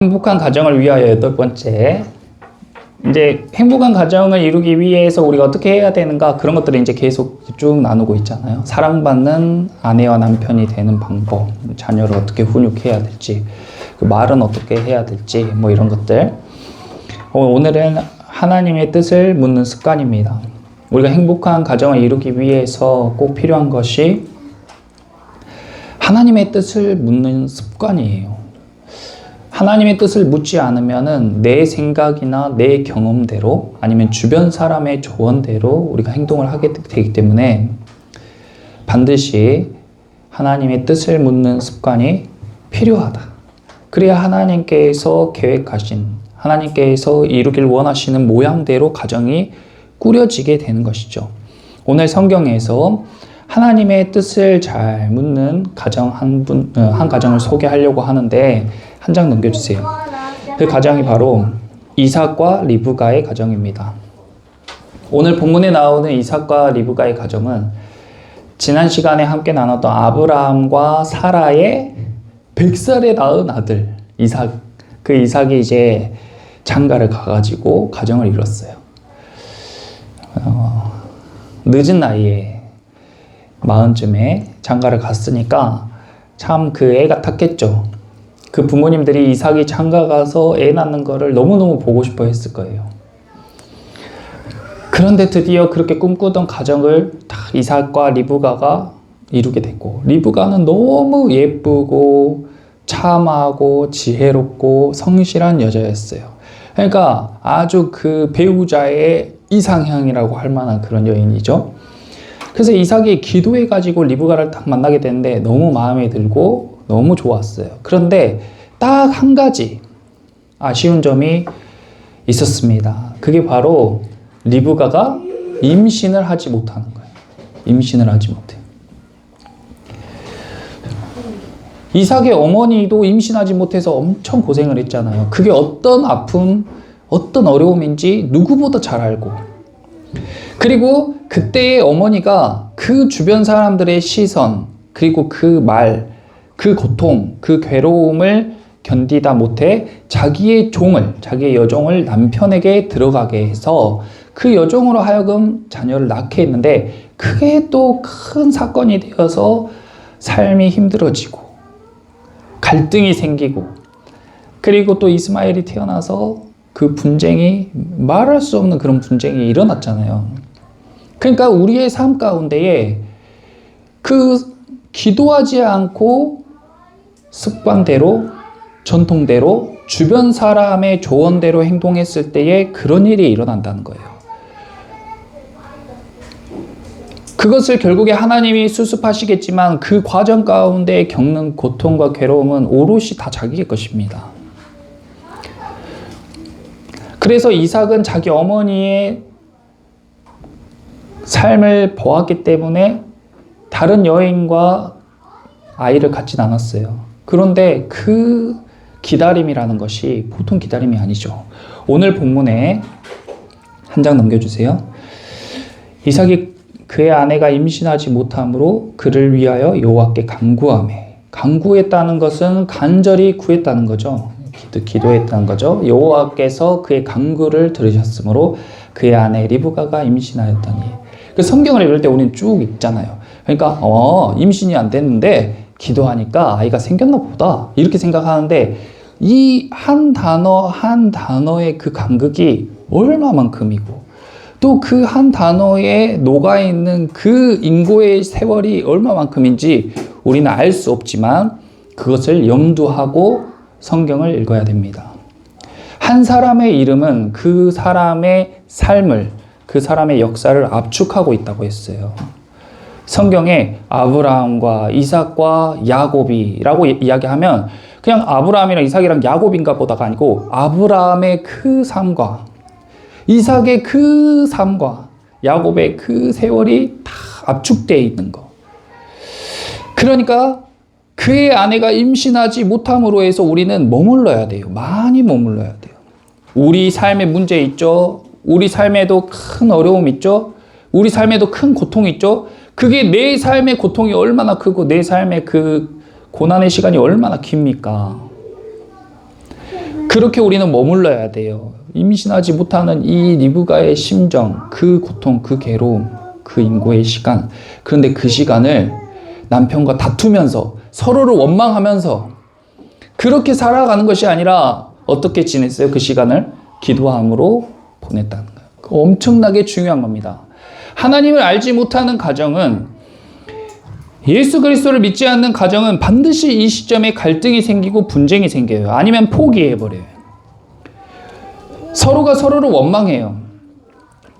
행복한 가정을 위하여 8번째. 이제 행복한 가정을 이루기 위해서 우리가 어떻게 해야 되는가, 그런 것들을 이제 계속 쭉 나누고 있잖아요. 사랑받는 아내와 남편이 되는 방법, 자녀를 어떻게 훈육해야 될지, 그 말은 어떻게 해야 될지, 뭐 이런 것들. 오늘은 하나님의 뜻을 묻는 습관입니다. 우리가 행복한 가정을 이루기 위해서 꼭 필요한 것이 하나님의 뜻을 묻는 습관이에요. 하나님의 뜻을 묻지 않으면은 내 생각이나 내 경험대로 아니면 주변 사람의 조언대로 우리가 행동을 하게 되기 때문에 반드시 하나님의 뜻을 묻는 습관이 필요하다. 그래야 하나님께서 계획하신, 하나님께서 이루길 원하시는 모양대로 가정이 꾸려지게 되는 것이죠. 오늘 성경에서 하나님의 뜻을 잘 묻는 가정 한 가정을 소개하려고 하는데, 한 장 넘겨주세요. 그 가정이 바로 이삭과 리브가의 가정입니다. 오늘 본문에 나오는 이삭과 리브가의 가정은 지난 시간에 함께 나눴던 아브라함과 사라의 100살에 낳은 아들 이삭, 그 이삭이 이제 장가를 가가지고 가정을 이뤘어요. 늦은 나이에 40쯤에 장가를 갔으니까 참 그 애가 탔겠죠. 그 부모님들이 이삭이 장가 가서 애 낳는 거를 너무너무 보고 싶어 했을 거예요. 그런데 드디어 그렇게 꿈꾸던 가정을 딱 이삭과 리브가가 이루게 됐고, 리브가는 너무 예쁘고 참하고 지혜롭고 성실한 여자였어요. 그러니까 아주 그 배우자의 이상형이라고 할 만한 그런 여인이죠. 그래서 이삭이 기도해가지고 리브가를 딱 만나게 됐는데 너무 마음에 들고 너무 좋았어요. 그런데 딱 한 가지 아쉬운 점이 있었습니다. 그게 바로 리브가가 임신을 하지 못하는 거예요. 임신을 하지 못해요. 이삭의 어머니도 임신하지 못해서 엄청 고생을 했잖아요. 그게 어떤 아픔, 어떤 어려움인지 누구보다 잘 알고, 그리고 그때의 어머니가 그 주변 사람들의 시선, 그리고 그 말, 그 고통, 그 괴로움을 견디다 못해 자기의 여종을 남편에게 들어가게 해서 그 여종으로 하여금 자녀를 낳게 했는데, 그게 또 큰 사건이 되어서 삶이 힘들어지고 갈등이 생기고, 그리고 또 이스마엘이 태어나서 그 분쟁이, 말할 수 없는 그런 분쟁이 일어났잖아요. 그러니까 우리의 삶 가운데에 그 기도하지 않고 습관대로, 전통대로, 주변 사람의 조언대로 행동했을 때에 그런 일이 일어난다는 거예요. 그것을 결국에 하나님이 수습하시겠지만 그 과정 가운데 겪는 고통과 괴로움은 오롯이 다 자기의 것입니다. 그래서 이삭은 자기 어머니의 삶을 보았기 때문에 다른 여인과 아이를 갖진 않았어요. 그런데 그 기다림이라는 것이 보통 기다림이 아니죠. 오늘 본문에 한 장 넘겨주세요. 이삭이 그의 아내가 임신하지 못함으로 그를 위하여 여호와께 간구하매. 간구했다는 것은 간절히 구했다는 거죠. 기도했다는 거죠. 여호와께서 그의 간구를 들으셨으므로 그의 아내 리브가가 임신하였더니. 그 성경을 읽을 때 우리는 쭉 읽잖아요. 그러니까 임신이 안 됐는데 기도하니까 아이가 생겼나 보다, 이렇게 생각하는데 이 한 단어 한 단어의 그 간극이 얼마만큼이고, 또 그 한 단어에 녹아있는 그 인고의 세월이 얼마만큼인지 우리는 알 수 없지만 그것을 염두하고 성경을 읽어야 됩니다. 한 사람의 이름은 그 사람의 삶을, 그 사람의 역사를 압축하고 있다고 했어요. 성경에 아브라함과 이삭과 야곱이라고 이야기하면 그냥 아브라함이랑 이삭이랑 야곱인가 보다가 아니고 아브라함의 그 삶과 이삭의 그 삶과 야곱의 그 세월이 다 압축되어 있는 거. 그러니까 그의 아내가 임신하지 못함으로 해서 우리는 머물러야 돼요. 많이 머물러야 돼요. 우리 삶에 문제 있죠. 우리 삶에도 큰 어려움 있죠. 우리 삶에도 큰 고통이 있죠. 그게 내 삶의 고통이 얼마나 크고 내 삶의 그 고난의 시간이 얼마나 깁니까? 그렇게 우리는 머물러야 돼요. 임신하지 못하는 이 리브가의 심정, 그 고통, 그 괴로움, 그 인고의 시간. 그런데 그 시간을 남편과 다투면서 서로를 원망하면서 그렇게 살아가는 것이 아니라 어떻게 지냈어요? 그 시간을 기도함으로 보냈다는 거예요. 엄청나게 중요한 겁니다. 하나님을 알지 못하는 가정은, 예수 그리스도를 믿지 않는 가정은 반드시 이 시점에 갈등이 생기고 분쟁이 생겨요. 아니면 포기해버려요. 서로가 서로를 원망해요.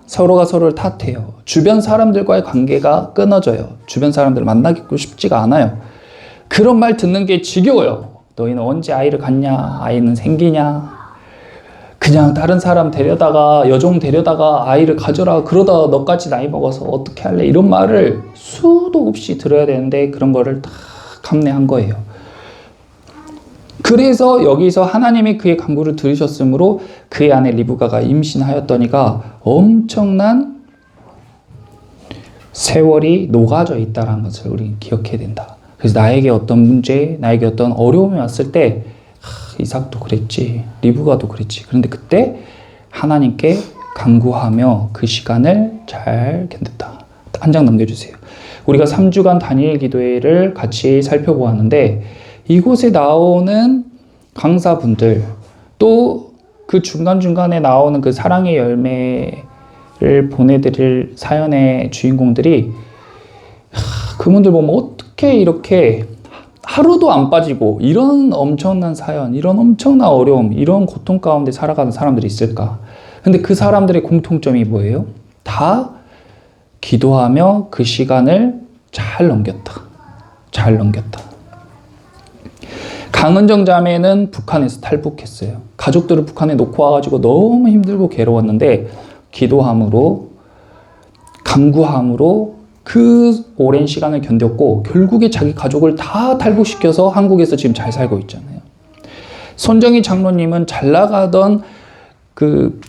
서로가 서로를 탓해요. 주변 사람들과의 관계가 끊어져요. 주변 사람들을 만나기고 싶지가 않아요. 그런 말 듣는 게 지겨워요. 너희는 언제 아이를 갖냐? 아이는 생기냐? 그냥 다른 사람 데려다가, 여종 데려다가 아이를 가져라. 그러다 너까지 나이 먹어서 어떻게 할래? 이런 말을 수도 없이 들어야 되는데 그런 거를 다 감내한 거예요. 그래서 여기서 하나님이 그의 간구를 들으셨으므로 그의 아내 리브가가 임신하였더니가 엄청난 세월이 녹아져 있다는 것을 우리는 기억해야 된다. 그래서 나에게 어떤 문제, 나에게 어떤 어려움이 왔을 때 이삭도 그랬지, 리브가도 그랬지. 그런데 그때 하나님께 간구하며 그 시간을 잘 견뎠다. 한 장 넘겨주세요. 우리가 3주간 다니엘 기도회를 같이 살펴보았는데 이곳에 나오는 강사분들, 또 그 중간중간에 나오는 그 사랑의 열매를 보내드릴 사연의 주인공들이, 그분들 보면 어떻게 이렇게 하루도 안 빠지고 이런 엄청난 사연, 이런 엄청난 어려움, 이런 고통 가운데 살아가는 사람들이 있을까? 근데 그 사람들의 공통점이 뭐예요? 다 기도하며 그 시간을 잘 넘겼다. 잘 넘겼다. 강은정 자매는 북한에서 탈북했어요. 가족들을 북한에 놓고 와가지고 너무 힘들고 괴로웠는데 기도함으로, 간구함으로 그 오랜 시간을 견뎠고 결국에 자기 가족을 다 탈북시켜서 한국에서 지금 잘 살고 있잖아요. 손정희 장로님은 잘 나가던 그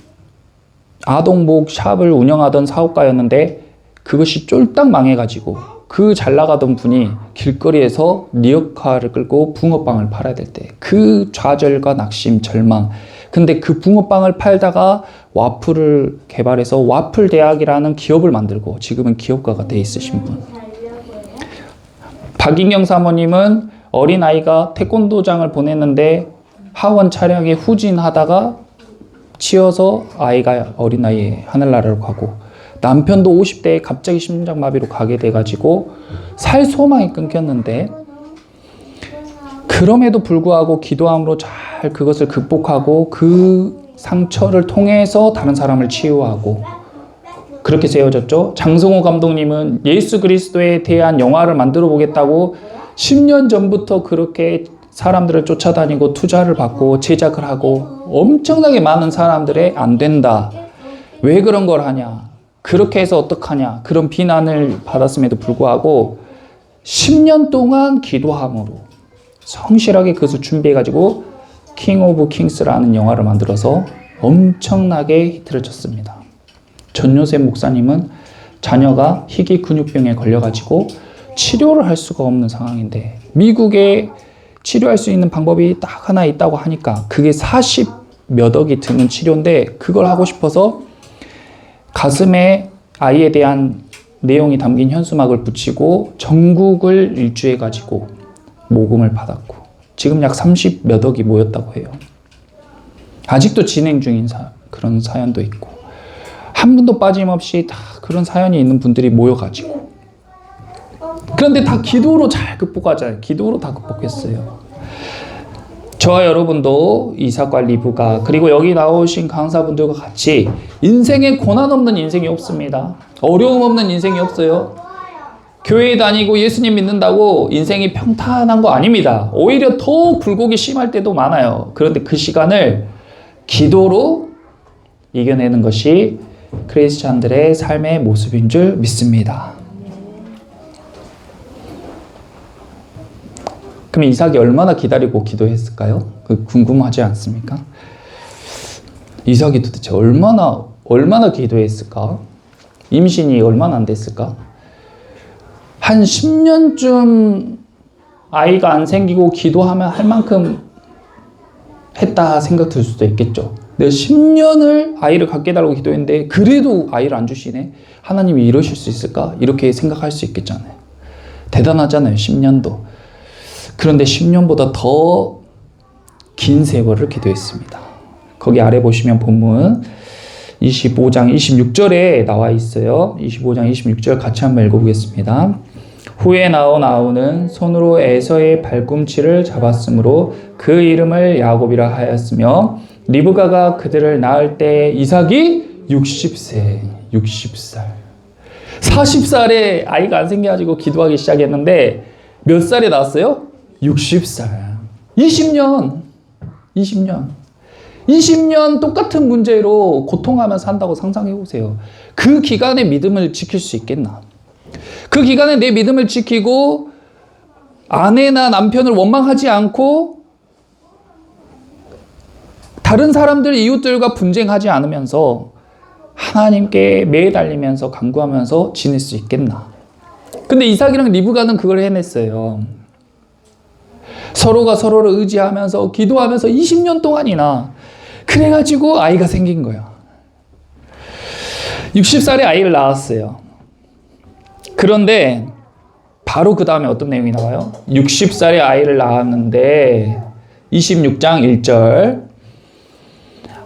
아동복 샵을 운영하던 사업가였는데 그것이 쫄딱 망해가지고 그 잘 나가던 분이 길거리에서 리어카를 끌고 붕어빵을 팔아야 될 때 그 좌절과 낙심, 절망. 근데 그 붕어빵을 팔다가 와플을 개발해서 와플 대학이라는 기업을 만들고 지금은 기업가가 돼 있으신 분. 박인경 사모님은 어린아이가 태권도장을 보냈는데 하원 차량에 후진하다가 치여서 아이가 어린아이에 하늘나라로 가고, 남편도 50대에 갑자기 심장마비로 가게 돼가지고 살 소망이 끊겼는데 그럼에도 불구하고 기도함으로 잘 그것을 극복하고 그 상처를 통해서 다른 사람을 치유하고 그렇게 세워졌죠. 장성호 감독님은 예수 그리스도에 대한 영화를 만들어 보겠다고 10년 전부터 그렇게 사람들을 쫓아다니고 투자를 받고 제작을 하고 엄청나게 많은 사람들의 안 된다. 왜 그런 걸 하냐? 그렇게 해서 어떡하냐? 그런 비난을 받았음에도 불구하고 10년 동안 기도함으로 성실하게 그것을 준비해가지고 킹 오브 킹스라는 영화를 만들어서 엄청나게 히트를 쳤습니다. 전요셉 목사님은 자녀가 희귀 근육병에 걸려가지고 치료를 할 수가 없는 상황인데 미국에 치료할 수 있는 방법이 딱 하나 있다고 하니까 그게 40몇 억이 드는 치료인데 그걸 하고 싶어서 가슴에 아이에 대한 내용이 담긴 현수막을 붙이고 전국을 일주해가지고 모금을 받았고 지금 약 30몇 억이 모였다고 해요. 아직도 진행 중인 그런 사연도 있고 한 분도 빠짐없이 다 그런 사연이 있는 분들이 모여가지고, 그런데 다 기도로 잘 극복하잖아요. 기도로 다 극복했어요. 저와 여러분도 이삭과 리브가 그리고 여기 나오신 강사분들과 같이 인생에 고난 없는 인생이 없습니다. 어려움 없는 인생이 없어요. 교회 다니고 예수님 믿는다고 인생이 평탄한 거 아닙니다. 오히려 더 굴곡이 심할 때도 많아요. 그런데 그 시간을 기도로 이겨내는 것이 크리스찬들의 삶의 모습인 줄 믿습니다. 그럼 이삭이 얼마나 기다리고 기도했을까요? 그 궁금하지 않습니까? 이삭이 도대체 얼마나 기도했을까? 임신이 얼마나 안 됐을까? 한 10년쯤 아이가 안 생기고 기도하면 할 만큼 했다 생각 들 수도 있겠죠. 내가 10년을 아이를 갖게 해달라고 기도했는데 그래도 아이를 안 주시네. 하나님이 이러실 수 있을까? 이렇게 생각할 수 있겠잖아요. 대단하잖아요. 10년도. 그런데 10년보다 더 긴 세월을 기도했습니다. 거기 아래 보시면 본문 25장 26절에 나와 있어요. 25장 26절 같이 한번 읽어보겠습니다. 후에 나온 아우는 손으로 에서의 발꿈치를 잡았으므로 그 이름을 야곱이라 하였으며 리브가가 그들을 낳을 때 이삭이 60살 40살에 아이가 안 생겨가지고 기도하기 시작했는데 몇 살에 낳았어요? 60살 20년 똑같은 문제로 고통하면서 산다고 상상해 보세요. 그 기간에 믿음을 지킬 수 있겠나? 그 기간에 내 믿음을 지키고 아내나 남편을 원망하지 않고 다른 사람들, 이웃들과 분쟁하지 않으면서 하나님께 매달리면서 간구하면서 지낼 수 있겠나? 근데 이삭이랑 리브가는 그걸 해냈어요. 서로가 서로를 의지하면서 기도하면서 20년 동안이나 그래가지고 아이가 생긴 거예요. 60살에 아이를 낳았어요. 그런데 바로 그 다음에 어떤 내용이 나와요? 60살에 아이를 낳았는데 26장 1절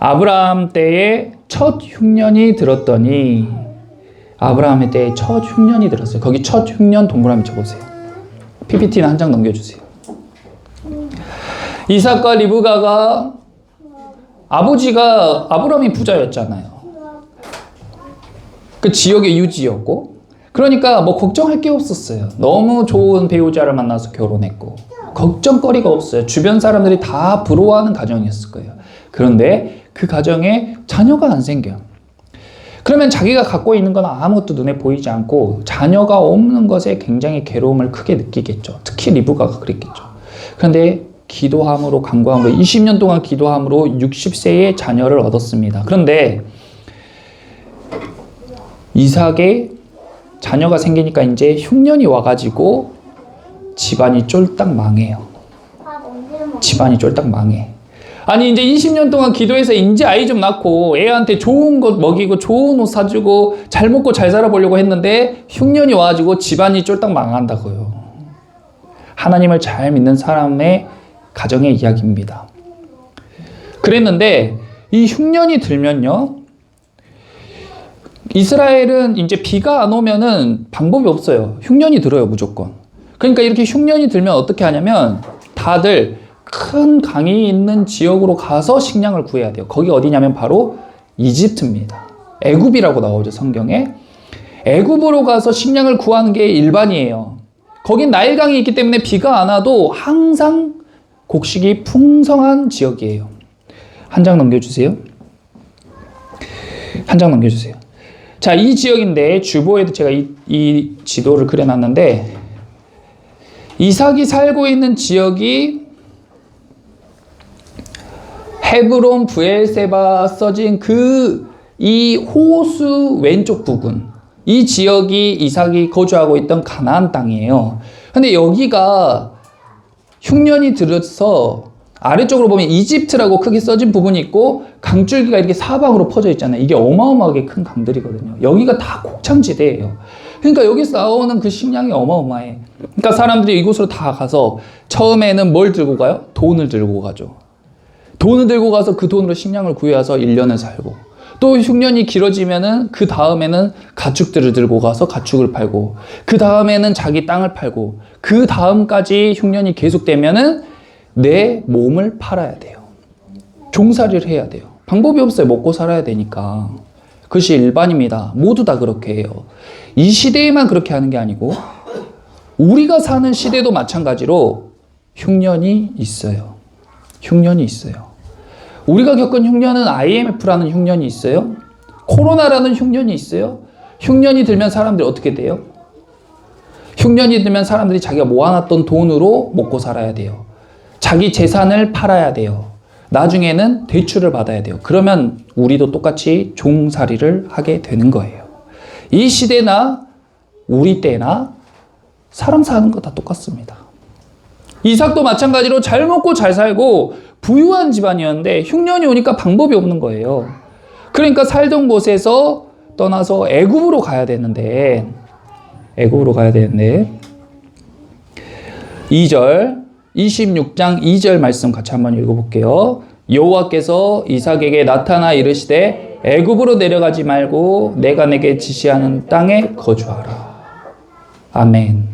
아브라함 때에 첫 흉년이 들었더니 아브라함의 때에 첫 흉년이 들었어요. 거기 첫 흉년 동그라미 쳐보세요. PPT는 한 장 넘겨주세요. 이삭과 리브가가 아버지가 아브라함이 부자였잖아요. 그 지역의 유지였고 그러니까 뭐 걱정할 게 없었어요. 너무 좋은 배우자를 만나서 결혼했고 걱정거리가 없어요. 주변 사람들이 다 부러워하는 가정이었을 거예요. 그런데 그 가정에 자녀가 안 생겨요. 그러면 자기가 갖고 있는 건 아무것도 눈에 보이지 않고 자녀가 없는 것에 굉장히 괴로움을 크게 느끼겠죠. 특히 리브가가 그랬겠죠. 그런데 기도함으로 간구함으로 20년 동안 기도함으로 60세의 자녀를 얻었습니다. 그런데 이삭의 자녀가 생기니까 이제 흉년이 와가지고 집안이 쫄딱 망해요. 집안이 쫄딱 망해. 아니 이제 20년 동안 기도해서 이제 아이 좀 낳고 애한테 좋은 것 먹이고 좋은 옷 사주고 잘 먹고 잘 살아보려고 했는데 흉년이 와가지고 집안이 쫄딱 망한다고요. 하나님을 잘 믿는 사람의 가정의 이야기입니다. 그랬는데 이 흉년이 들면요. 이스라엘은 이제 비가 안 오면은 방법이 없어요. 흉년이 들어요, 무조건. 그러니까 이렇게 흉년이 들면 어떻게 하냐면 다들 큰 강이 있는 지역으로 가서 식량을 구해야 돼요. 거기 어디냐면 바로 이집트입니다. 애굽이라고 나오죠, 성경에. 애굽으로 가서 식량을 구하는 게 일반이에요. 거긴 나일강이 있기 때문에 비가 안 와도 항상 곡식이 풍성한 지역이에요. 한 장 넘겨주세요. 한 장 넘겨주세요. 자, 이 지역인데 주보에도 제가 이 지도를 그려놨는데 이삭이 살고 있는 지역이 헤브론, 브엘세바 써진 이 호수 왼쪽 부근, 이 지역이 이삭이 거주하고 있던 가나안 땅이에요. 근데 여기가 흉년이 들어서 아래쪽으로 보면 이집트라고 크게 써진 부분이 있고 강줄기가 이렇게 사방으로 퍼져 있잖아요. 이게 어마어마하게 큰 강들이거든요. 여기가 다 곡창지대예요. 그러니까 여기서 나오는 그 식량이 어마어마해. 그러니까 사람들이 이곳으로 다 가서 처음에는 뭘 들고 가요? 돈을 들고 가죠. 돈을 들고 가서 그 돈으로 식량을 구해와서 1년을 살고 또 흉년이 길어지면은 그 다음에는 가축들을 들고 가서 가축을 팔고 그 다음에는 자기 땅을 팔고 그 다음까지 흉년이 계속되면은 내 몸을 팔아야 돼요. 종살이를 해야 돼요. 방법이 없어요. 먹고 살아야 되니까. 그것이 일반입니다. 모두 다 그렇게 해요. 이 시대에만 그렇게 하는 게 아니고 우리가 사는 시대도 마찬가지로 흉년이 있어요. 흉년이 있어요. 우리가 겪은 흉년은 IMF라는 흉년이 있어요. 코로나라는 흉년이 있어요. 흉년이 들면 사람들이 어떻게 돼요? 흉년이 들면 사람들이 자기가 모아놨던 돈으로 먹고 살아야 돼요. 자기 재산을 팔아야 돼요. 나중에는 대출을 받아야 돼요. 그러면 우리도 똑같이 종살이를 하게 되는 거예요. 이 시대나 우리 때나 사람 사는 거 다 똑같습니다. 이삭도 마찬가지로 잘 먹고 잘 살고 부유한 집안이었는데 흉년이 오니까 방법이 없는 거예요. 그러니까 살던 곳에서 떠나서 애굽으로 가야 되는데 2절 26장 2절 말씀 같이 한번 읽어볼게요. 여호와께서 이삭에게 나타나 이르시되 애굽으로 내려가지 말고 내가 내게 지시하는 땅에 거주하라. 아멘.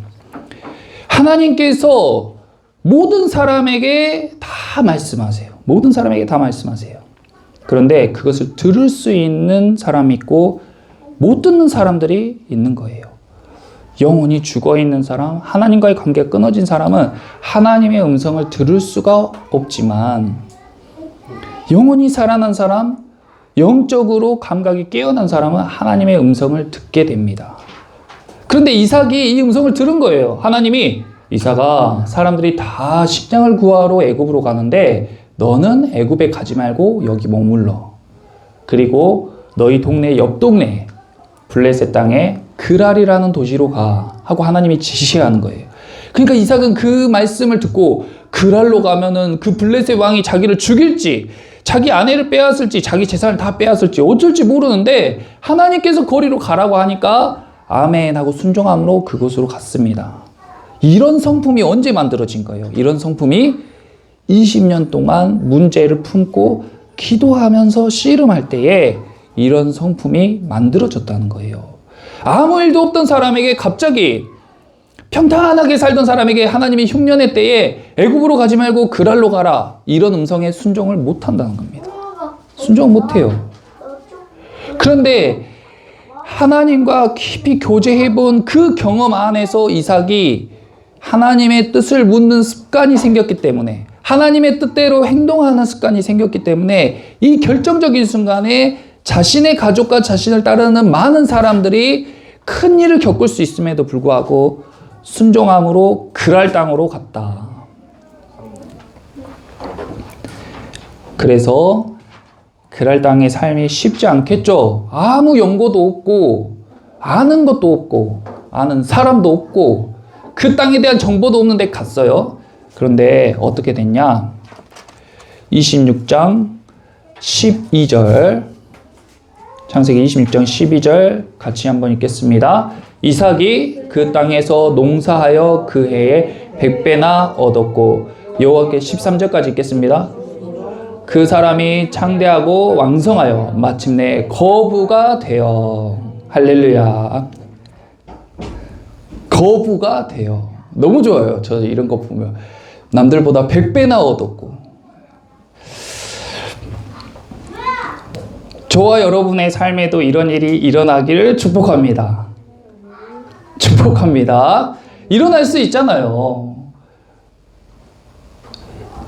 하나님께서 모든 사람에게 다 말씀하세요. 모든 사람에게 다 말씀하세요. 그런데 그것을 들을 수 있는 사람이 있고 못 듣는 사람들이 있는 거예요. 영혼이 죽어있는 사람, 하나님과의 관계가 끊어진 사람은 하나님의 음성을 들을 수가 없지만 영혼이 살아난 사람, 영적으로 감각이 깨어난 사람은 하나님의 음성을 듣게 됩니다. 그런데 이삭이 이 음성을 들은 거예요. 하나님이 이삭아, 사람들이 다 식량을 구하러 애굽으로 가는데 너는 애굽에 가지 말고 여기 머물러. 그리고 너희 동네 옆 동네 블레셋 땅에 그랄이라는 도시로 가 하고 하나님이 지시하는 거예요. 그러니까 이삭은 그 말씀을 듣고 그랄로 가면은 그 블레셋 왕이 자기를 죽일지, 자기 아내를 빼앗을지, 자기 재산을 다 빼앗을지 어쩔지 모르는데 하나님께서 거리로 가라고 하니까 아멘 하고 순종함으로 그곳으로 갔습니다. 이런 성품이 언제 만들어진 거예요? 이런 성품이 20년 동안 문제를 품고 기도하면서 씨름할 때에 이런 성품이 만들어졌다는 거예요. 아무 일도 없던 사람에게 갑자기 평탄하게 살던 사람에게 하나님이 흉년의 때에 애굽으로 가지 말고 그랄로 가라, 이런 음성에 순종을 못한다는 겁니다. 순종 못해요. 그런데 하나님과 깊이 교제해본 그 경험 안에서 이삭이 하나님의 뜻을 묻는 습관이 생겼기 때문에, 하나님의 뜻대로 행동하는 습관이 생겼기 때문에 이 결정적인 순간에 자신의 가족과 자신을 따르는 많은 사람들이 큰 일을 겪을 수 있음에도 불구하고 순종함으로 그랄 땅으로 갔다. 그래서 그랄 땅의 삶이 쉽지 않겠죠. 아무 연고도 없고 아는 것도 없고 아는 사람도 없고 그 땅에 대한 정보도 없는데 갔어요. 그런데 어떻게 됐냐? 26장 12절, 창세기 26장 12절 같이 한번 읽겠습니다. 이삭이 그 땅에서 농사하여 그 해에 100배나 얻었고, 여호와께 13절까지 읽겠습니다. 그 사람이 창대하고 왕성하여 마침내 거부가 되어, 할렐루야, 거부가 되어. 너무 좋아요. 저 이런 거 보면 남들보다 100배나 얻었고. 저와 여러분의 삶에도 이런 일이 일어나기를 축복합니다. 축복합니다. 일어날 수 있잖아요.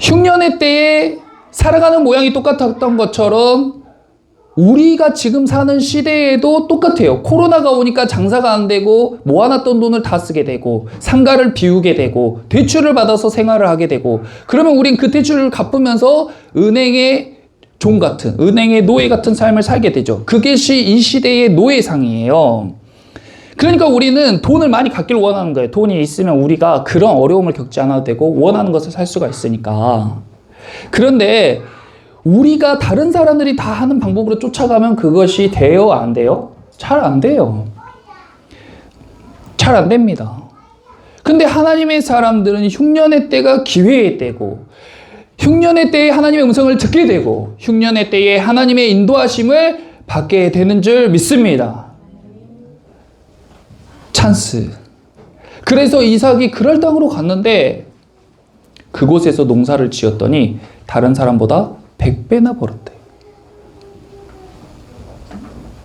흉년의 때에 살아가는 모양이 똑같았던 것처럼 우리가 지금 사는 시대에도 똑같아요. 코로나가 오니까 장사가 안 되고 모아놨던 돈을 다 쓰게 되고 상가를 비우게 되고 대출을 받아서 생활을 하게 되고, 그러면 우린 그 대출을 갚으면서 은행의 종 같은, 은행의 노예 같은 삶을 살게 되죠. 그것이 이 시대의 노예상이에요. 그러니까 우리는 돈을 많이 갖기를 원하는 거예요. 돈이 있으면 우리가 그런 어려움을 겪지 않아도 되고 원하는 것을 살 수가 있으니까. 그런데 우리가 다른 사람들이 다 하는 방법으로 쫓아가면 그것이 돼요? 안 돼요? 잘 안 돼요. 잘 안 됩니다. 근데 하나님의 사람들은 흉년의 때가 기회의 때고, 흉년의 때에 하나님의 음성을 듣게 되고, 흉년의 때에 하나님의 인도하심을 받게 되는 줄 믿습니다. 찬스. 그래서 이삭이 그랄 땅으로 갔는데 그곳에서 농사를 지었더니 다른 사람보다 100배나 벌었대.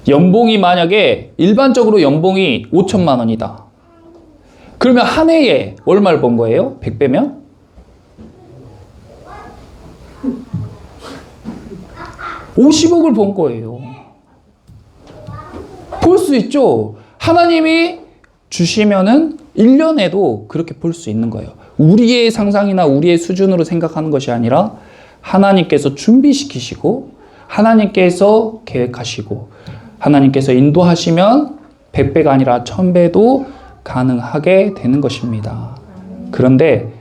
연봉이 만약에 일반적으로 연봉이 5천만 원이다. 그러면 한 해에 얼마를 번 거예요? 100배면? 50억을 번 거예요. 볼 수 있죠? 하나님이 주시면은 1년에도 그렇게 볼 수 있는 거예요. 우리의 상상이나 우리의 수준으로 생각하는 것이 아니라 하나님께서 준비시키시고 하나님께서 계획하시고 하나님께서 인도하시면 100배가 아니라 1000배도 가능하게 되는 것입니다. 그런데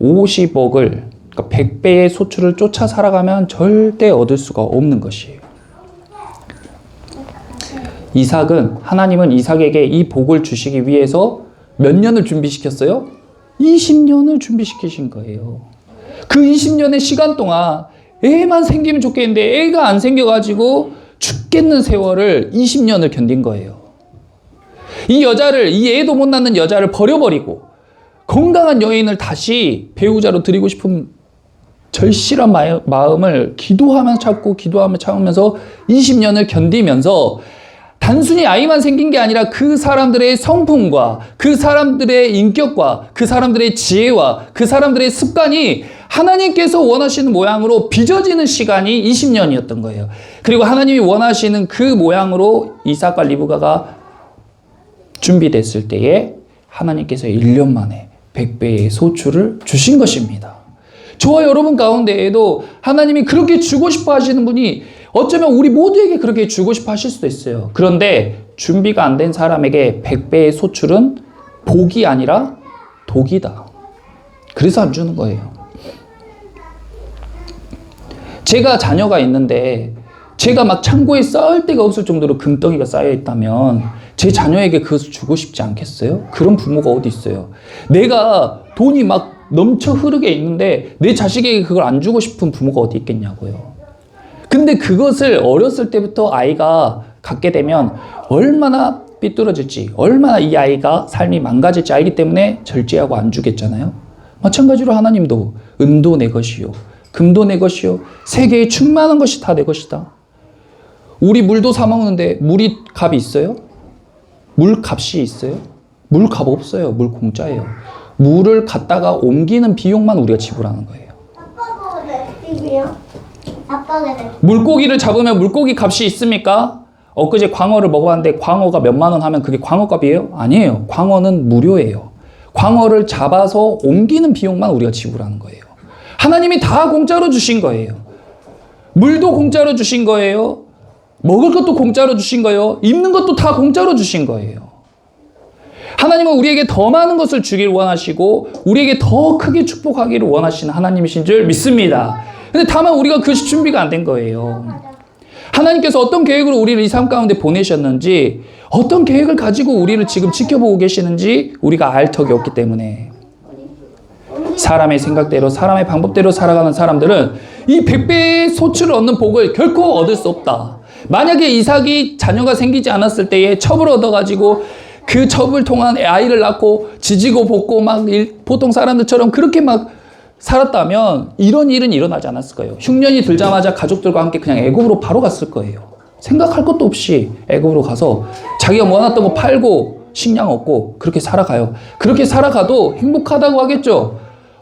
50억을 그러니까 100배의 소출을 쫓아 살아가면 절대 얻을 수가 없는 것이에요. 하나님은 이삭에게 이 복을 주시기 위해서 몇 년을 준비시켰어요? 20년을 준비시키신 거예요. 그 20년의 시간 동안 애만 생기면 좋겠는데 애가 안 생겨가지고 죽겠는 세월을 20년을 견딘 거예요. 이 애도 못 낳는 여자를 버려버리고 건강한 여인을 다시 배우자로 드리고 싶은 절실한 마음을 기도하면서 참으면서 20년을 견디면서 단순히 아이만 생긴 게 아니라 그 사람들의 성품과 그 사람들의 인격과 그 사람들의 지혜와 그 사람들의 습관이 하나님께서 원하시는 모양으로 빚어지는 시간이 20년이었던 거예요. 그리고 하나님이 원하시는 그 모양으로 이삭과 리브가가 준비됐을 때에 하나님께서 1년 만에 100배의 소출을 주신 것입니다. 저와 여러분 가운데에도 하나님이 그렇게 주고 싶어 하시는 분이 어쩌면 우리 모두에게 그렇게 주고 싶어 하실 수도 있어요. 그런데 준비가 안 된 사람에게 100배의 소출은 복이 아니라 독이다. 그래서 안 주는 거예요. 제가 자녀가 있는데 제가 막 창고에 쌓을 데가 없을 정도로 금덩이가 쌓여 있다면 제 자녀에게 그것을 주고 싶지 않겠어요? 그런 부모가 어디 있어요? 내가 돈이 막 넘쳐 흐르게 있는데 내 자식에게 그걸 안 주고 싶은 부모가 어디 있겠냐고요. 근데 그것을 어렸을 때부터 아이가 갖게 되면 얼마나 삐뚤어질지, 얼마나 이 아이가 삶이 망가질지 알기 때문에 절제하고 안 주겠잖아요. 마찬가지로 하나님도 은도 내 것이요, 금도 내 것이요, 세계에 충만한 것이 다 내 것이다. 우리 물도 사 먹는데 물이 값이 있어요? 물 값이 있어요? 물 값 없어요. 물 공짜예요. 물을 갖다가 옮기는 비용만 우리가 지불하는 거예요. 아빠가 내 집이요? 아빠가 내 물고기를 잡으면 물고기 값이 있습니까? 엊그제 광어를 먹어봤는데 광어가 몇만 원 하면 그게 광어값이에요? 아니에요. 광어는 무료예요. 광어를 잡아서 옮기는 비용만 우리가 지불하는 거예요. 하나님이 다 공짜로 주신 거예요. 물도 공짜로 주신 거예요. 먹을 것도 공짜로 주신 거예요. 입는 것도 다 공짜로 주신 거예요. 하나님은 우리에게 더 많은 것을 주길 원하시고 우리에게 더 크게 축복하기를 원하시는 하나님이신 줄 믿습니다. 근데 다만 우리가 그 준비가 안 된 거예요. 하나님께서 어떤 계획으로 우리를 이 삶 가운데 보내셨는지, 어떤 계획을 가지고 우리를 지금 지켜보고 계시는지 우리가 알 턱이 없기 때문에 사람의 생각대로, 사람의 방법대로 살아가는 사람들은 이 100배의 소출을 얻는 복을 결코 얻을 수 없다. 만약에 이삭이 자녀가 생기지 않았을 때에 첩을 얻어가지고 그 첩을 통한 아이를 낳고 지지고 볶고 막 보통 사람들처럼 그렇게 막 살았다면 이런 일은 일어나지 않았을 거예요. 흉년이 들자마자 가족들과 함께 그냥 애굽으로 바로 갔을 거예요. 생각할 것도 없이 애굽으로 가서 자기가 원했던 거 팔고 식량 얻고 그렇게 살아가요. 그렇게 살아가도 행복하다고 하겠죠.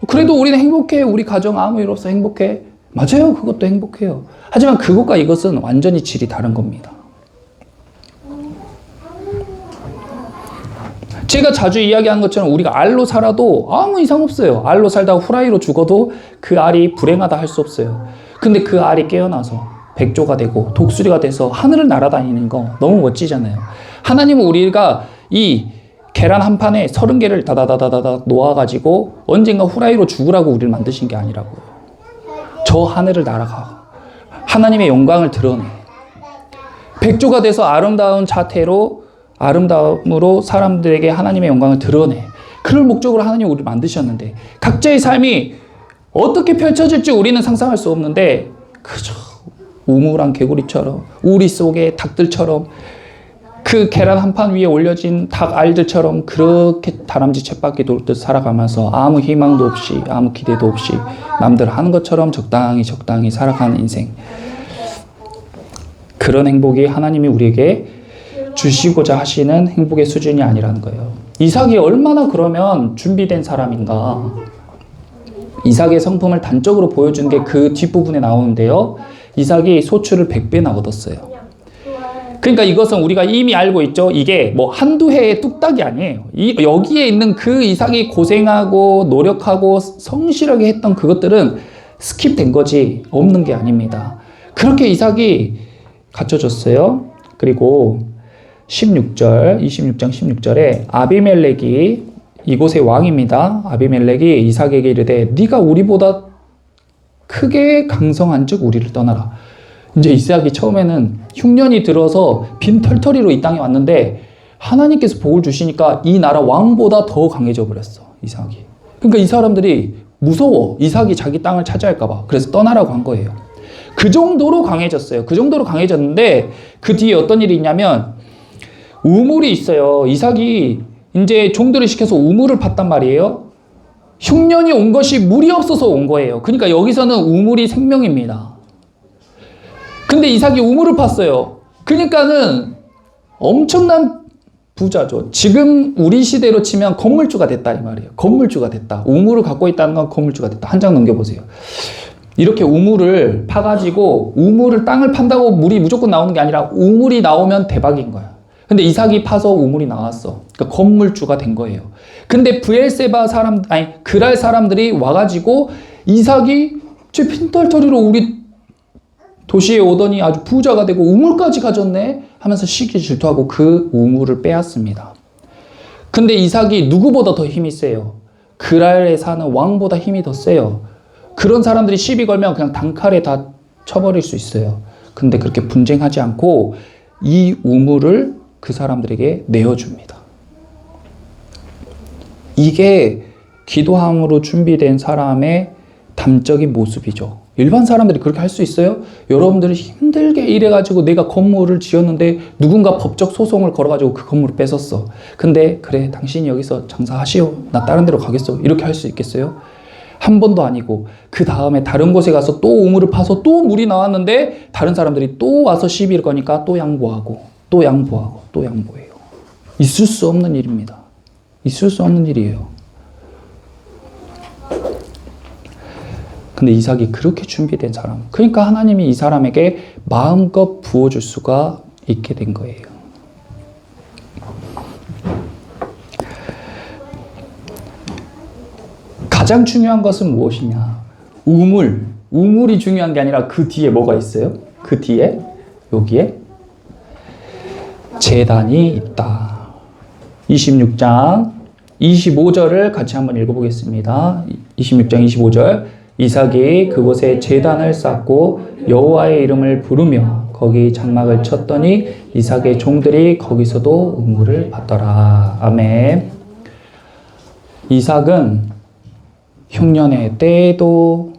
그래도 우리는 행복해. 우리 가정 아무 일 없어 행복해. 맞아요. 그것도 행복해요. 하지만 그것과 이것은 완전히 질이 다른 겁니다. 제가 자주 이야기하는 것처럼 우리가 알로 살아도 아무 이상 없어요. 알로 살다가 후라이로 죽어도 그 알이 불행하다 할 수 없어요. 근데 그 알이 깨어나서 백조가 되고 독수리가 돼서 하늘을 날아다니는 거 너무 멋지잖아요. 하나님은 우리가 이 계란 한 판에 30개를 다다다다다 놓아가지고 언젠가 후라이로 죽으라고 우리를 만드신 게 아니라고요. 저 하늘을 날아가 하나님의 영광을 드러내 백조가 돼서 아름다운 자태로 아름다움으로 사람들에게 하나님의 영광을 드러내. 그럴 목적으로 하나님이 우리를 만드셨는데 각자의 삶이 어떻게 펼쳐질지 우리는 상상할 수 없는데 그저 우물한 개구리처럼 우리 속에 닭들처럼 그 계란 한 판 위에 올려진 닭 알들처럼 그렇게 다람쥐 쳇바퀴 돌듯 살아가면서 아무 희망도 없이 아무 기대도 없이 남들 하는 것처럼 적당히 살아가는 인생. 그런 행복이 하나님이 우리에게 주시고자 하시는 행복의 수준이 아니라는 거예요. 이삭이 얼마나 그러면 준비된 사람인가. 이삭의 성품을 단적으로 보여준 게 그 뒷부분에 나오는데요. 이삭이 소출을 100배나 얻었어요. 그러니까 이것은 우리가 이미 알고 있죠. 이게 뭐 한두 해의 뚝딱이 아니에요. 여기에 있는 그 이삭이 고생하고 노력하고 성실하게 했던 그것들은 스킵된 거지 없는 게 아닙니다. 그렇게 이삭이 갖춰졌어요. 그리고 26장 16절에 아비멜렉이 이곳의 왕입니다. 아비멜렉이 이삭에게 이르되 네가 우리보다 크게 강성한즉 우리를 떠나라. 이제 이삭이 처음에는 흉년이 들어서 빈 털터리로 이 땅에 왔는데 하나님께서 복을 주시니까 이 나라 왕보다 더 강해져 버렸어, 이삭이. 그러니까 이 사람들이 무서워. 이삭이 자기 땅을 차지할까 봐. 그래서 떠나라고 한 거예요. 그 정도로 강해졌어요. 그 정도로 강해졌는데 그 뒤에 어떤 일이 있냐면 우물이 있어요. 이삭이 이제 종들을 시켜서 우물을 팠단 말이에요. 흉년이 온 것이 물이 없어서 온 거예요. 그러니까 여기서는 우물이 생명입니다. 근데 이삭이 우물을 팠어요. 그러니까는 엄청난 부자죠. 지금 우리 시대로 치면 건물주가 됐다 이 말이에요. 건물주가 됐다. 우물을 갖고 있다는 건 건물주가 됐다. 한 장 넘겨보세요. 이렇게 우물을 파가지고 우물을 땅을 판다고 물이 무조건 나오는 게 아니라 우물이 나오면 대박인 거야. 근데 이삭이 파서 우물이 나왔어. 그러니까 건물주가 된 거예요. 근데 그랄 사람들이 와가지고 이삭이 제 핀털터리로 우리 도시에 오더니 아주 부자가 되고 우물까지 가졌네 하면서 시기 질투하고 그 우물을 빼앗습니다. 근데 이삭이 누구보다 더 힘이 세요. 그랄에 사는 왕보다 힘이 더 세요. 그런 사람들이 시비 걸면 그냥 단칼에 다 쳐버릴 수 있어요. 근데 그렇게 분쟁하지 않고 이 우물을 그 사람들에게 내어줍니다. 이게 기도함으로 준비된 사람의 담적인 모습이죠. 일반 사람들이 그렇게 할 수 있어요? 여러분들이 힘들게 일해가지고 내가 건물을 지었는데 누군가 법적 소송을 걸어가지고 그 건물을 뺏었어. 근데 그래 당신이 여기서 장사하시오. 나 다른 데로 가겠어. 이렇게 할 수 있겠어요? 한 번도 아니고 그 다음에 다른 곳에 가서 또 우물을 파서 또 물이 나왔는데 다른 사람들이 또 와서 시비를 거니까 또 양보하고 또 양보하고 또 양보해요. 있을 수 없는 일입니다. 있을 수 없는 일이에요. 근데 이삭이 그렇게 준비된 사람. 그러니까 하나님이 이 사람에게 마음껏 부어줄 수가 있게 된 거예요. 가장 중요한 것은 무엇이냐? 우물. 우물이 중요한 게 아니라 그 뒤에 뭐가 있어요? 그 뒤에 여기에 제단이 있다. 26장 25절을 같이 한번 읽어보겠습니다. 26장 25절. 이삭이 그곳에 제단을 쌓고 여호와의 이름을 부르며 거기 장막을 쳤더니 이삭의 종들이 거기서도 우물을 받더라. 아멘. 이삭은 흉년의 때에도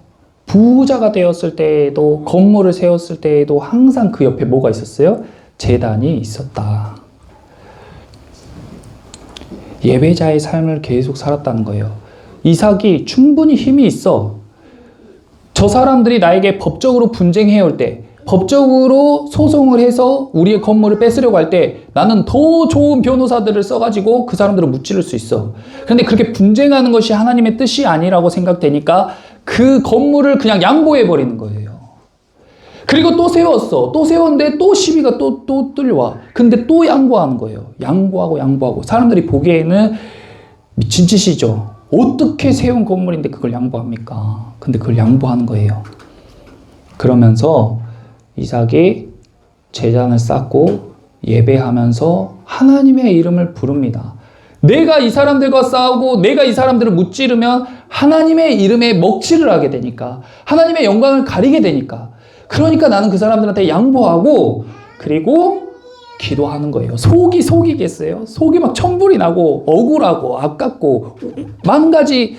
부자가 되었을 때에도 건물을 세웠을 때에도 항상 그 옆에 뭐가 있었어요? 제단이 있었다. 예배자의 삶을 계속 살았다는 거예요. 이삭이 충분히 힘이 있어. 저 사람들이 나에게 법적으로 분쟁해올 때, 법적으로 소송을 해서 우리의 건물을 뺏으려고 할 때 나는 더 좋은 변호사들을 써가지고 그 사람들을 무찌를 수 있어. 그런데 그렇게 분쟁하는 것이 하나님의 뜻이 아니라고 생각되니까 그 건물을 그냥 양보해버리는 거예요. 그리고 또 세웠어. 또 세웠는데 또 시비가 또 뚫려와. 근데 또 양보하는 거예요. 양보하고. 사람들이 보기에는 미친 짓이죠. 어떻게 세운 건물인데 그걸 양보합니까? 근데 그걸 양보하는 거예요. 그러면서 이삭이 제단을 쌓고 예배하면서 하나님의 이름을 부릅니다. 내가 이 사람들과 싸우고 내가 이 사람들을 무찌르면 하나님의 이름에 먹칠을 하게 되니까 하나님의 영광을 가리게 되니까 그러니까 나는 그 사람들한테 양보하고 그리고 기도하는 거예요. 속이겠어요? 속이 막 천불이 나고 억울하고 아깝고 많은 가지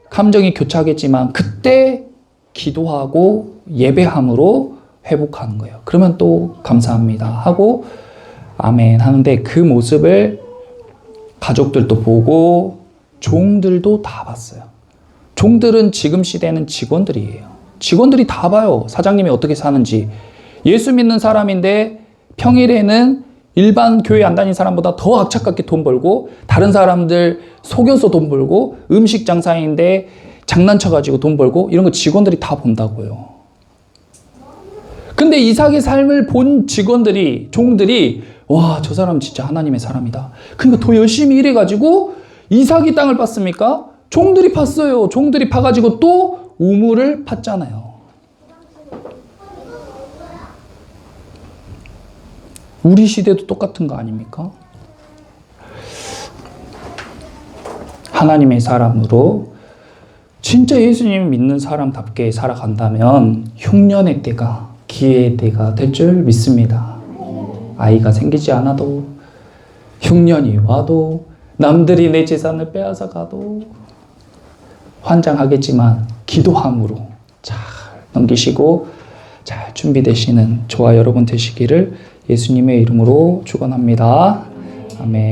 감정이 교차하겠지만 그때 기도하고 예배함으로 회복하는 거예요. 그러면 또 감사합니다 하고 아멘 하는데 그 모습을 가족들도 보고 종들도 다 봤어요. 종들은 지금 시대는 직원들이에요. 직원들이 다 봐요. 사장님이 어떻게 사는지. 예수 믿는 사람인데 평일에는 일반 교회 안 다니는 사람보다 더 악착같게 돈 벌고 다른 사람들 속여서 돈 벌고 음식 장사인데 장난쳐가지고 돈 벌고 이런 거 직원들이 다 본다고요. 근데 이삭의 삶을 본 직원들이 종들이 와, 저 사람 진짜 하나님의 사람이다. 그러니까 더 열심히 일해가지고 이삭이 땅을 팠습니까? 종들이 팠어요. 종들이 파가지고 또 우물을 팠잖아요. 우리 시대도 똑같은 거 아닙니까? 하나님의 사람으로 진짜 예수님 믿는 사람답게 살아간다면 흉년의 때가 기회의 때가 될 줄 믿습니다. 아이가 생기지 않아도, 흉년이 와도, 남들이 내 재산을 빼앗아 가도 환장하겠지만 기도함으로 잘 넘기시고 잘 준비되시는 저와 여러분 되시기를 예수님의 이름으로 축원합니다. 아멘.